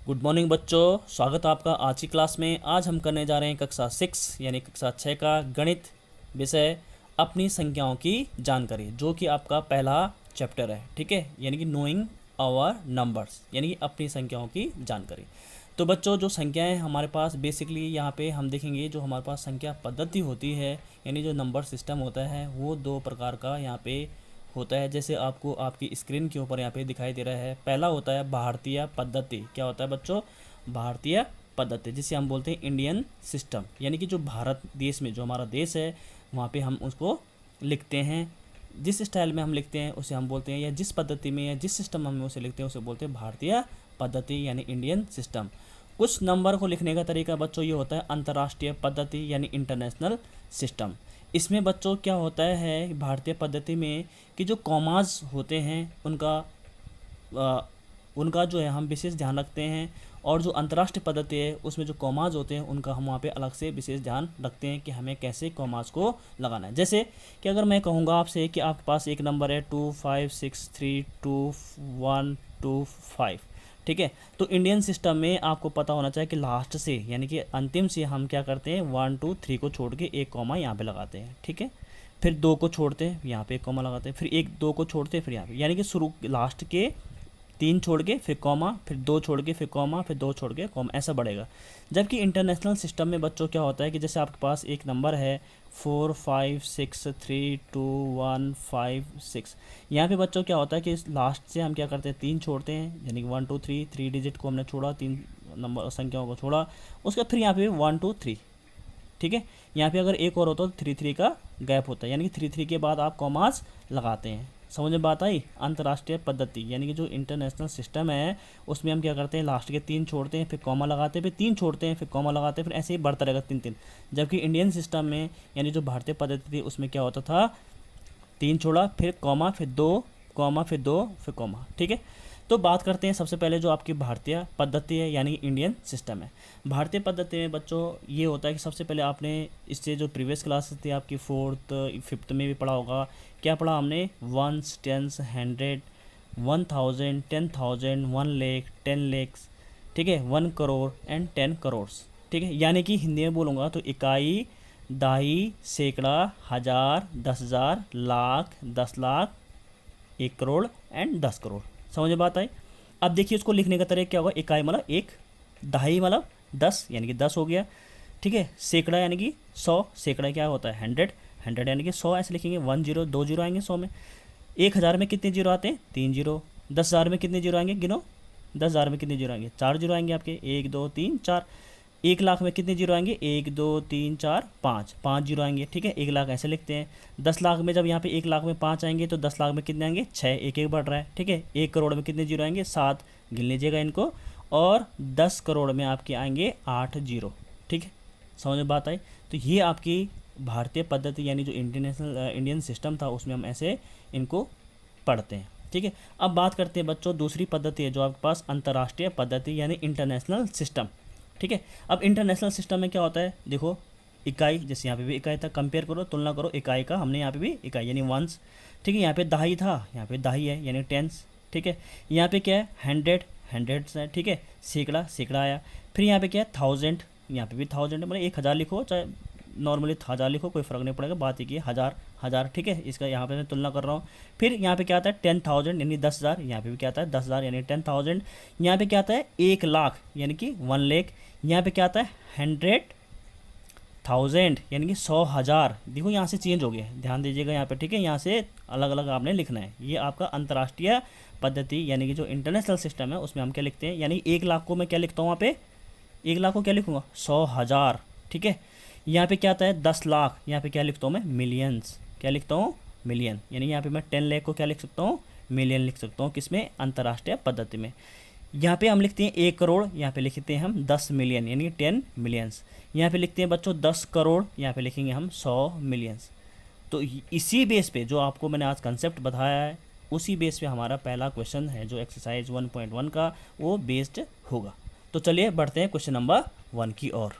Good morning बच्चों, स्वागत है आपका आज की क्लास में। आज हम करने जा रहे हैं कक्षा 6 यानी कक्षा 6 का गणित विषय अपनी संख्याओं की जानकारी, जो कि आपका पहला चैप्टर है। ठीक है, यानी कि नोइंग आवर नंबर्स, यानी कि अपनी संख्याओं की जानकारी। तो बच्चों, जो संख्याएं हमारे पास बेसिकली यहाँ पे हम देखेंगे, जो हमारे पास संख्या पद्धति होती है यानी जो नंबर सिस्टम होता है वो दो प्रकार का यहाँ पे होता है। जैसे आपको आपकी स्क्रीन के ऊपर यहाँ पे दिखाई दे रहा है। पहला होता है भारतीय पद्धति। क्या होता है बच्चों? भारतीय पद्धति, जिसे हम बोलते हैं इंडियन सिस्टम, यानी कि जो भारत देश में जो हमारा देश है वहाँ पे हम उसको लिखते हैं। जिस स्टाइल में हम लिखते हैं उसे हम बोलते हैं, या जिस पद्धति में या जिस सिस्टम में हम उसे लिखते हैं उसे बोलते हैं भारतीय पद्धति यानी इंडियन सिस्टम। कुछ नंबर को लिखने का तरीका बच्चों ये होता है अंतर्राष्ट्रीय पद्धति यानी इंटरनेशनल सिस्टम। इसमें बच्चों क्या होता है भारतीय पद्धति में कि जो कॉमास होते हैं उनका जो है हम विशेष ध्यान रखते हैं, और जो अंतर्राष्ट्रीय पद्धति है उसमें जो कॉमास होते हैं उनका हम वहाँ पे अलग से विशेष ध्यान रखते हैं कि हमें कैसे कॉमास को लगाना है। जैसे कि अगर मैं कहूँगा आपसे कि आपके पास एक नंबर है 25632125, ठीक है, तो इंडियन सिस्टम में आपको पता होना चाहिए कि लास्ट से यानी कि अंतिम से हम क्या करते हैं 1 2 3 को छोड़ के एक कॉमा यहाँ पे लगाते हैं। ठीक है, फिर 2 को छोड़ते हैं, यहाँ पे एक कॉमा लगाते हैं, फिर 1 2 को छोड़ते हैं, फिर यहाँ पे, यानी कि शुरू लास्ट के 3 छोड़ के फिर कॉमा, फिर 2 छोड़ के फिर कॉमा, फिर 2 छोड़ के कॉमा, ऐसा बढ़ेगा। जबकि इंटरनेशनल सिस्टम में बच्चों क्या होता है कि जैसे आपके पास एक नंबर है 45632156, यहाँ पे बच्चों क्या होता है कि लास्ट से हम क्या करते हैं 3 छोड़ते हैं, यानी कि 1 2 3 डिजिट को हमने छोड़ा, 3 नंबर संख्याओं को छोड़ा, उसके फिर यहाँ पे 1 2 3। ठीक है, यहाँ पे अगर एक और होता तो 3 3 का गैप होता है, यानी कि 3 3 के बाद आप कॉमास लगाते हैं। समझ में बात आई? अंतर्राष्ट्रीय पद्धति यानी कि जो इंटरनेशनल सिस्टम है उसमें हम क्या करते हैं लास्ट के 3 छोड़ते हैं, फिर कॉमा लगाते हैं, फिर 3 छोड़ते हैं, फिर कॉमा लगाते हैं, फिर ऐसे ही बढ़ता रहेगा 3 3। जबकि इंडियन सिस्टम में यानी जो भारतीय पद्धति थी उसमें क्या होता था 3 छोड़ा, फिर कॉमा, फिर 2 कॉमा, फिर 2 फिर कॉमा। ठीक है, तो बात करते हैं सबसे पहले जो आपकी भारतीय पद्धति है यानी इंडियन सिस्टम है। भारतीय पद्धति में बच्चों ये होता है कि सबसे पहले आपने इससे जो प्रीवियस क्लासेस थी आपकी 4th 5th में भी पढ़ा होगा। क्या पढ़ा हमने? वंस, टेंस, 100, 1000, 10,000, 1 लाख, 10 lakhs, ठीक है, 1 करोड़ एंड 10 करोड़। ठीक है, यानी कि हिंदी में बोलूँगा तो इकाई, दहाई, सैकड़ा, हज़ार, 10,000, लाख, 10 लाख, 1 करोड़ एंड 10 करोड़। समझ में बात आई? अब देखिए उसको लिखने का तरीका क्या होगा। इकाई मतलब 1, दहाई मतलब 10 यानी कि 10 हो गया। ठीक है, सैकड़ा यानी कि 100, सैकड़ा क्या होता है 100, 100 यानी कि 100 ऐसे लिखेंगे। 1 0 2 0 आएंगे 100 में। 1000 में कितने जीरो आते हैं? 3 जीरो। 10,000 में कितने जीरो आएंगे? गिनो। 10,000 में कितने जीरो आएंगे? 4 जीरो आएंगे आपके, 1 2 3 4। 1 लाख में कितने जीरो आएंगे? 1 2 3 4 5, 5 जीरो आएंगे। ठीक है, 1 लाख ऐसे लिखते हैं। 10 लाख में जब यहाँ पे 1 लाख में 5 आएंगे तो 10 लाख में कितने आएंगे? 6, एक एक बढ़ रहा है। ठीक है, 1 करोड़ में कितने जीरो आएंगे? 7, गिन लीजिएगा इनको। और 10 करोड़ में आपके आएंगे 8 जीरो। ठीक है, समझ में बात आई? तो ये आपकी भारतीय पद्धति यानी जो इंडियन सिस्टम था उसमें हम ऐसे इनको पढ़ते हैं। ठीक है, अब बात करते हैं बच्चों दूसरी पद्धति है जो आपके पास अंतर्राष्ट्रीय पद्धति यानी इंटरनेशनल सिस्टम। ठीक है, अब इंटरनेशनल सिस्टम में क्या होता है देखो, इकाई, जैसे यहाँ पे भी इकाई था, कंपेयर करो, तुलना करो इकाई का, हमने यहाँ पे भी इकाई यानी वंस। ठीक है, यहाँ पे दहाई था, यहाँ पे दहाई है यानी टेंस। ठीक है, यहाँ पे क्या है 100, हंड्रेड्स है। ठीक है, सैकड़ा, सैकड़ा आया। फिर यहाँ पे क्या है 1000, यहाँ पे भी 1000 है, मतलब 1000 लिखो चाहे नॉर्मली 1000 लिखो, कोई फ़र्क नहीं पड़ेगा, बात एक ही हज़ार हज़ार। ठीक है, इसका यहाँ पे मैं तुलना कर रहा हूँ। फिर यहाँ पे क्या आता है 10,000 यानी 10,000, यहाँ पे भी क्या आता है 10,000 यानी 10,000। यहाँ पे क्या आता है 1 लाख यानी कि 1 लाख। यहाँ पे क्या आता है 100,000 यानी कि 100,000। देखो यहाँ से चेंज हो गया, ध्यान दीजिएगा यहाँ पे। ठीक है, यहाँ से अलग अलग आपने लिखना है। ये आपका अंतर्राष्ट्रीय पद्धति यानी कि जो इंटरनेशनल सिस्टम है उसमें हम क्या लिखते हैं, यानी 1 लाख को मैं क्या लिखता हूँ वहाँ पे, 1 लाख को क्या लिखूँगा 100,000। ठीक है, यहाँ पे क्या आता है 10 लाख, यहाँ पे क्या लिखता हूँ मैं मिलियंस, क्या लिखता हूँ मिलियन, यानी यहाँ पे मैं 10 लाख को क्या लिख सकता हूँ मिलियन लिख सकता हूँ। किसमें? अंतर्राष्ट्रीय पद्धति में। यहाँ पे हम लिखते हैं 1 करोड़, यहाँ पे लिखते हैं हम 10 मिलियन यानी 10 मिलियंस। यहाँ पे लिखते हैं बच्चों 10 करोड़, यहाँ पे लिखेंगे हम 100 मिलियंस। तो इसी बेस पे जो आपको मैंने आज कंसेप्ट बताया है उसी बेस पे हमारा पहला क्वेश्चन है जो एक्सरसाइज 1.1 का वो बेस्ड होगा। तो चलिए बढ़ते हैं क्वेश्चन नंबर 1 की ओर।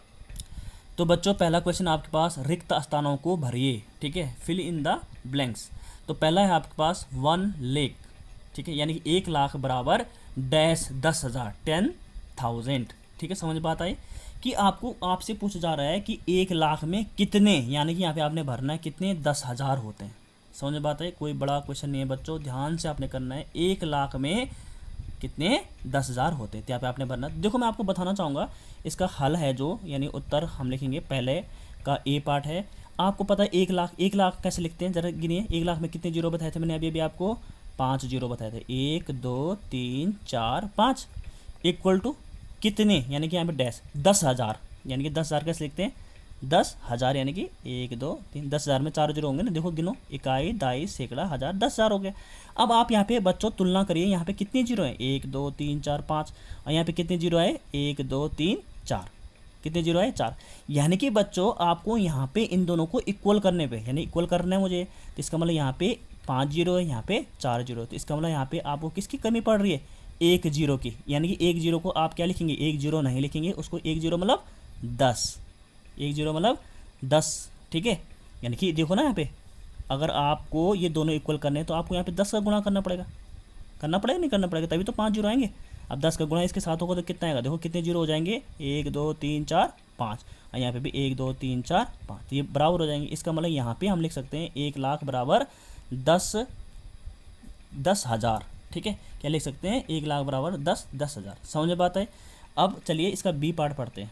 तो बच्चों पहला क्वेश्चन आपके पास रिक्त स्थानों को भरिए। ठीक है, फिल इन द ब्लैंक्स। तो पहला है आपके पास 1 लाख। ठीक है, यानी कि 1 लाख बराबर डैश 10,000, 10 10,000। ठीक है, समझ बात आई कि आपको आपसे पूछा जा रहा है कि 1,00,000 में कितने, यानी कि यहाँ पे आपने भरना है कितने, 10,000 होते हैं। समझ बात आई, कोई बड़ा क्वेश्चन नहीं है बच्चों, ध्यान से आपने करना है। 1,00,000 में कितने, 10,000 होते हैं, तो यहाँ पे आपने भरना। देखो मैं आपको बताना चाहूँगा इसका हल है जो, यानी उत्तर हम लिखेंगे पहले का ए पार्ट है। आपको पता है 1,00,000 कैसे लिखते हैं, जरा गिनिए। 1,00,000 में कितने जीरो बताए थे मैंने अभी आपको, 5 जीरो बताए थे। 1 2 3 4 5 इक्वल टू कितने, यानी कि यहाँ पे डैश 10,000, यानी कि 10,000 कैसे लिखते हैं, 10,000, यानी कि 1 2 3, 10,000 में 4 जीरो होंगे ना, देखो गिनो, इकाई दाई सैकड़ा हज़ार, 10,000 हो गया। अब आप यहाँ पे बच्चों तुलना करिए, यहाँ पे कितने जीरो हैं, 1 2 3 4 5, और यहाँ पे कितने जीरो है, 1 2 3 4, कितने जीरो है, 4। यानी कि बच्चों आपको यहाँ पे इन दोनों को इक्वल करने पे, यानी इक्वल करना है मुझे, तो इसका मतलब यहाँ पे 5 जीरो है, यहाँ पे 4 जीरो, तो इसका मतलब यहाँ पे आपको किसकी कमी पड़ रही है, 1 जीरो की। यानी कि 1 जीरो को आप क्या लिखेंगे, 1 जीरो नहीं लिखेंगे उसको, 1 जीरो मतलब 10, 1 जीरो मतलब 10। ठीक है, यानी कि देखो ना यहाँ पे, अगर आपको ये दोनों इक्वल करने हैं तो आपको यहाँ पे 10 का गुणा करना पड़ेगा, नहीं करना पड़ेगा, तभी तो 5 जीरो आएंगे। अब 10 का गुणा इसके साथ होगा तो कितना आएगा, देखो कितने जीरो हो जाएंगे, 1 2 3 4 5, और यहाँ पे भी 1 2 3 4 5, तो ये बराबर हो जाएंगे। इसका मतलब यहाँ पे हम लिख सकते हैं 1,00,000 बराबर 10,000। ठीक है, क्या लिख सकते हैं, 1,00,000 बराबर 10,000। समझ में बात है। अब चलिए इसका बी पार्ट पढ़ते हैं।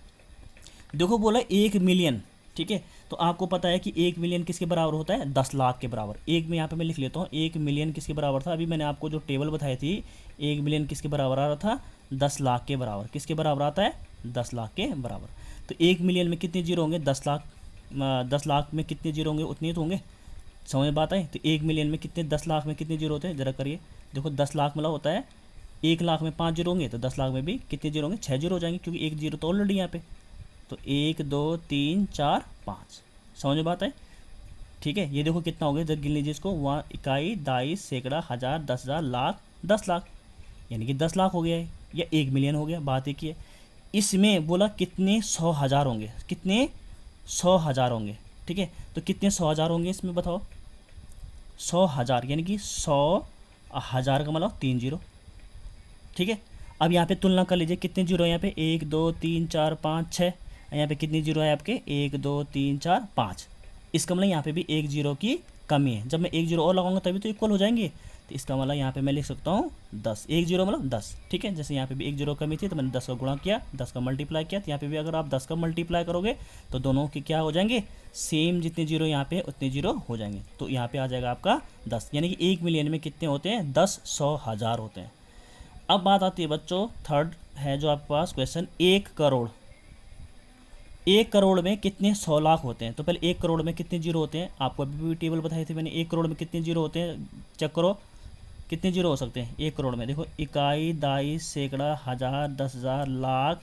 देखो बोला 1 मिलियन, ठीक है, तो आपको पता है कि 1 मिलियन किसके बराबर होता है, 10 लाख के बराबर। एक में यहाँ पे मैं लिख लेता हूँ, 1 मिलियन किसके बराबर था, अभी मैंने आपको जो टेबल बताई थी, 1 मिलियन किसके बराबर आ रहा था, 10 लाख के बराबर। किसके बराबर आता है, 10 लाख के बराबर। तो 1 मिलियन में कितने जीरो होंगे, 10 लाख में कितने जीरो होंगे, उतने तो होंगे। समझ बात है। तो 1 मिलियन में कितने, 10 लाख में कितने जीरो होते हैं, जरा करिए। देखो 10 लाख मतलब होता है 1,00,000 में 5 जीरो होंगे, तो 10 लाख में भी कितने जीरो होंगे, 6 जीरो हो जाएंगे, क्योंकि 1 जीरो तो ऑलरेडी यहाँ पे। तो 1 2 3 4 5, समझ में बात है। ठीक है, ये देखो कितना हो गया, जब गिन लीजिए इसको, वहाँ इकाई दाई सैकड़ा हज़ार 10,000 लाख 10 लाख, यानी कि 10 लाख हो गया है, या 1 मिलियन हो गया, बात एक ही है। इसमें बोला कितने 100,000 होंगे, कितने 100,000 होंगे। ठीक है, तो कितने 100,000 होंगे इसमें बताओ, 100,000 यानी कि 100,000 का मतलब 3 जीरो। ठीक है, अब यहाँ पे तुलना कर लीजिए कितने जीरो है यहाँ पे, 1 2 3 4 5 6, यहाँ पे कितने जीरो है आपके, 1 2 3 4 5। इसका मतलब यहाँ पे भी 1 जीरो की कमी है। जब मैं 1 जीरो और लगाऊंगा तभी तो इक्वल हो जाएंगे। तो इसका मतलब यहाँ पे मैं लिख सकता हूँ 10, 1 जीरो मतलब 10। ठीक है, जैसे यहाँ पे भी 1 जीरो कमी थी तो मैंने 10 का गुणा किया, 10 का मल्टीप्लाई किया, तो यहाँ पे भी अगर आप 10 का मल्टीप्लाई करोगे तो दोनों के क्या हो जाएंगे, सेम, जितने जीरो यहाँ पे उतने जीरो हो जाएंगे। तो यहाँ पे आ जाएगा आपका 10, यानी कि 1 मिलियन में कितने होते हैं, 10 100,000 होते हैं। अब बात आती है बच्चों, थर्ड है जो आपके पास क्वेश्चन, 1 करोड़। 1 करोड़ में कितने 100 लाख होते हैं। तो पहले 1 करोड़ में कितने जीरो होते हैं, आपको अभी भी टेबल बताई थी मैंने। 1 करोड़ में कितने जीरो होते हैं, चेक करो कितने जीरो हो सकते हैं 1 करोड़ में। देखो इकाई दाई सैकड़ा हज़ार 10,000 लाख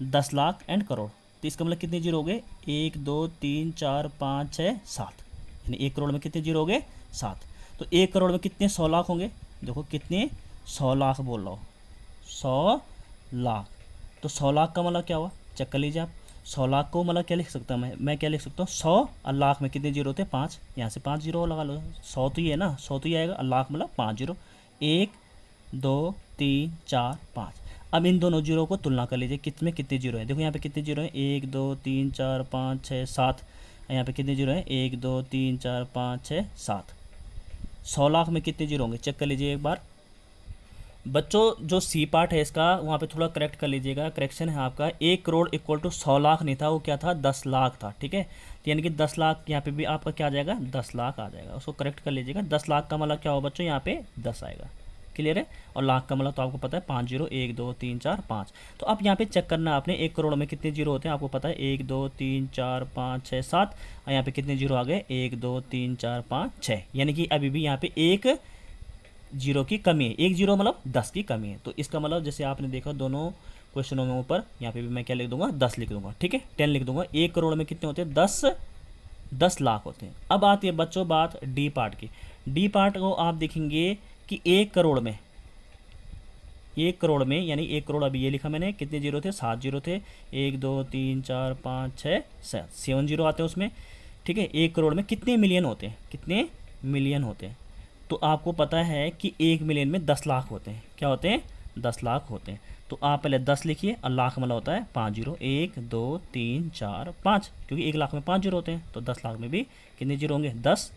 10 लाख एंड करोड़। तो इसका मतलब कितने जीरो हो गए, 1 2 3 4 5 6 7, यानी 1 करोड़ में कितने जीरो हो गए, 7। तो 1 करोड़ में कितने 100 लाख होंगे, देखो कितने 100 लाख बोल रहा हूँ, 100 लाख। तो 100 लाख का मतलब क्या हुआ, चेक कर लीजिए आप। 100 लाख को मतलब क्या लिख सकता हूँ मैं क्या लिख सकता हूँ, 100 और लाख में कितने जीरो होते हैं, 5। यहाँ से 5 जीरो लगा लो, 100 तो ये है ना, 100 तो ये आएगा, और लाख मतलब 5 जीरो। 1 2 3 4 5। अब इन दोनों जीरो को तुलना कर लीजिए, कितने कितने जीरो है। देखो यहाँ पे कितने जीरो है, 1 2 3 4 5 6 7। यहाँ पे कितने जीरो है, 1 2 3 4 5 6 7। 100 लाख में कितने जीरो होंगे, चेक कर लीजिए एक बार। बच्चों जो सी पार्ट है इसका, वहाँ पे थोड़ा करेक्ट कर लीजिएगा। करेक्शन है आपका, 1 करोड़ इक्वल टू 100 लाख नहीं था, वो क्या था, 10 लाख था। ठीक है, तो यानी कि 10 लाख यहाँ पे भी आपका क्या आ जाएगा, 10 लाख आ जाएगा, उसको करेक्ट कर लीजिएगा। 10 लाख का मतलब क्या होगा बच्चों, यहाँ पे 10 आएगा, क्लियर है। और लाख का मतलब तो आपको पता है 5 जीरो, 1 2 3 4 5। तो अब यहाँ पे चेक करना आपने, 1 करोड़ में कितने जीरो होते हैं, आपको पता है 1 2 3 4 5 6 7, और यहाँ पे कितने जीरो आ गए, 1 2 3 4 5 6, यानी कि अभी भी यहाँ पे 1 जीरो की कमी है। 1 जीरो मतलब 10 की कमी है। तो इसका मतलब जैसे आपने देखा दोनों क्वेश्चनों में ऊपर, यहाँ पे भी मैं क्या लिख दूंगा, 10 लिख दूंगा। ठीक है, 10 लिख दूंगा। 1 करोड़ में कितने होते हैं, 10 लाख होते हैं। अब आती है बच्चों बात डी पार्ट की। डी पार्ट को आप देखेंगे कि 1 करोड़ में, 1 करोड़ में यानी 1 करोड़, अभी ये लिखा मैंने, कितने जीरो थे, 7 जीरो थे। 1 2 3 4 5 6 7 जीरो आते हैं उसमें। ठीक है, 1 करोड़ में कितने मिलियन होते हैं, कितने मिलियन होते हैं। तो आपको पता है कि 1 मिलियन में 10 लाख होते हैं, क्या होते हैं, 10 लाख होते हैं। तो आप पहले 10 लिखिए और लाख मतलब होता है 5 जीरो, 1 2 3 4 5, क्योंकि 1 लाख में 5 जीरो होते हैं, तो 10 लाख में भी कितने जीरो होंगे, 10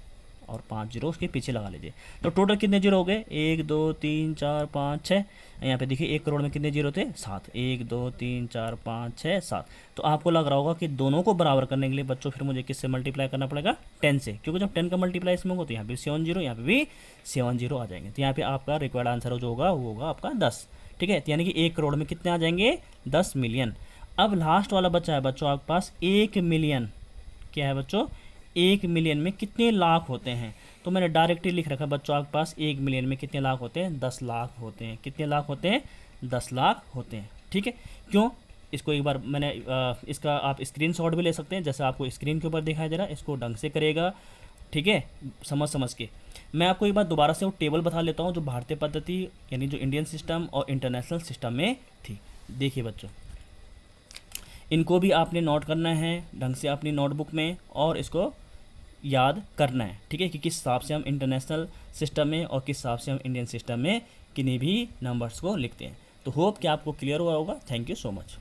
और 5 जीरो उसके पीछे लगा लीजिए। तो टोटल कितने जीरो हो गए, 1 2 3 4 5 6। यहाँ पे देखिए 1 करोड़ में कितने जीरो थे, 7, 1 2 3 4 5 6 7। तो आपको लग रहा होगा कि दोनों को बराबर करने के लिए बच्चों फिर मुझे किससे मल्टीप्लाई करना पड़ेगा, 10 से, क्योंकि जब 10 का मल्टीप्लाई इसमें होगा तो यहाँ पे 7 जीरो, यहाँ पे भी 7 जीरो आ जाएंगे। तो यहाँ पे आपका रिक्वायर्ड आंसर जो होगा वो होगा आपका 10। ठीक है, तो यानी कि 1 करोड़ में कितने आ जाएंगे, 10 मिलियन। अब लास्ट वाला बच्चा है बच्चों आपके पास 1 मिलियन। क्या है बच्चों, 1 मिलियन में कितने लाख होते हैं। तो मैंने डायरेक्टली लिख रखा है बच्चों आपके पास 1 मिलियन में कितने लाख होते हैं, 10 लाख होते हैं। कितने लाख होते हैं, 10 लाख होते हैं। ठीक है, क्यों, इसको एक बार मैंने इसका आप स्क्रीनशॉट भी ले सकते हैं, जैसे आपको स्क्रीन के ऊपर दिखाई दे रहा है, इसको ढंग से करेगा। ठीक है, समझ के मैं आपको एक बार दोबारा से वो टेबल बता लेता हूँ जो भारतीय पद्धति यानी जो इंडियन सिस्टम और इंटरनेशनल सिस्टम में थी। देखिए बच्चों, इनको भी आपने नोट करना है ढंग से अपनी नोटबुक में और इसको याद करना है। ठीक है, कि किस हिसाब से हम इंटरनेशनल सिस्टम में और किस हिसाब से हम इंडियन सिस्टम में किन्हीं भी नंबर्स को लिखते हैं। तो होप कि आपको क्लियर हुआ होगा। Thank you so much.